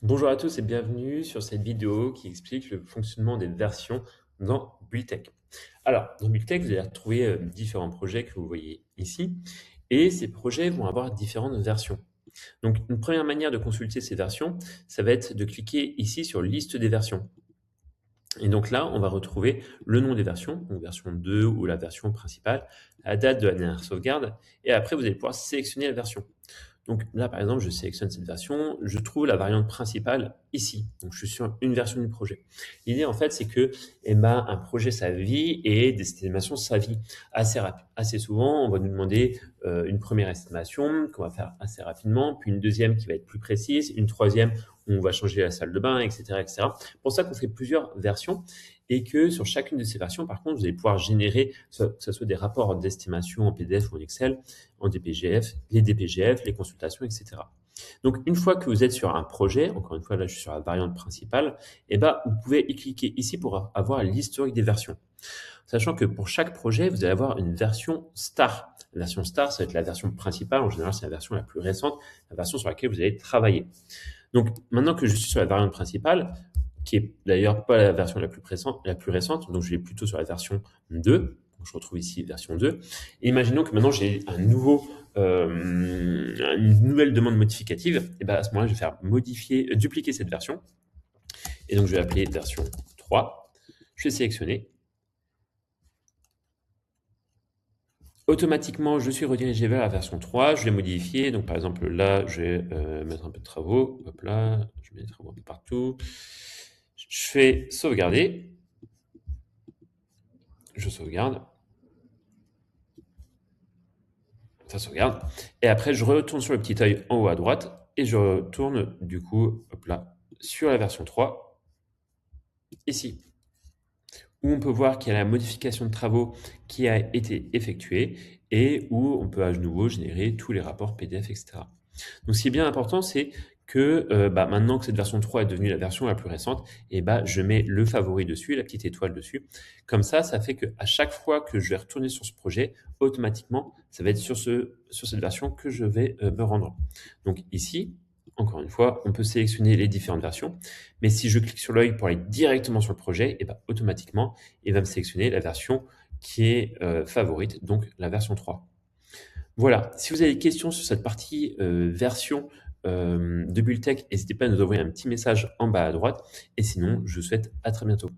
Bonjour à tous et bienvenue sur cette vidéo qui explique le fonctionnement des versions dans Buildtech. Alors, dans Buildtech, vous allez retrouver différents projets que vous voyez ici, et ces projets vont avoir différentes versions. Donc, une première manière de consulter ces versions, ça va être de cliquer ici sur Liste des versions. Et donc là, on va retrouver le nom des versions, donc version 2 ou la version principale, la date de la dernière sauvegarde, et après, vous allez pouvoir sélectionner la version. Donc là, par exemple, je sélectionne cette version, je trouve la variante principale ici. Donc je suis sur une version du projet. L'idée, en fait, c'est que un projet, sa vie et des estimations, sa vie assez rapide. Assez souvent, on va nous demander une première estimation qu'on va faire assez rapidement, puis une deuxième qui va être plus précise, une troisième où on va changer la salle de bain, etc., etc. C'est pour ça qu'on fait plusieurs versions et que sur chacune de ces versions, par contre, vous allez pouvoir générer, que ce soit des rapports d'estimation en PDF ou en Excel, en DPGF, les consultations, etc. Donc, une fois que vous êtes sur un projet, encore une fois, là, je suis sur la variante principale, et ben, vous pouvez y cliquer ici pour avoir l'historique des versions. Sachant que pour chaque projet, vous allez avoir une version star. La version star, ça va être la version principale. En général, c'est la version la plus récente, la version sur laquelle vous allez travailler. Donc, maintenant que je suis sur la variante principale, qui est d'ailleurs pas la version la plus récente, donc je vais plutôt sur la version 2. Donc, je retrouve ici version 2. Et imaginons que maintenant j'ai une nouvelle demande modificative. Et ben à ce moment-là, je vais faire dupliquer cette version. Et donc je vais appeler version 3. Je vais sélectionner. Automatiquement, je suis redirigé vers la version 3. Je vais modifier. Donc par exemple, là, je vais mettre un peu de travaux. Hop là, je mets des travaux un peu partout. Je fais sauvegarder. Je sauvegarde. Ça sauvegarde. Et après, je retourne sur le petit œil en haut à droite et je retourne du coup, hop là, sur la version 3, ici, où on peut voir qu'il y a la modification de travaux qui a été effectuée et où on peut à nouveau générer tous les rapports PDF, etc. Donc, ce qui est bien important, c'est que maintenant que cette version 3 est devenue la version la plus récente, et je mets le favori dessus, la petite étoile dessus. Comme ça fait qu'à chaque fois que je vais retourner sur ce projet, automatiquement, ça va être sur cette version que je vais me rendre. Donc ici, encore une fois, on peut sélectionner les différentes versions, mais si je clique sur l'œil pour aller directement sur le projet, et automatiquement, il va me sélectionner la version qui est favorite, donc la version 3. Voilà, si vous avez des questions sur cette partie version de Buildtech, n'hésitez pas à nous envoyer un petit message en bas à droite. Et sinon, je vous souhaite à très bientôt.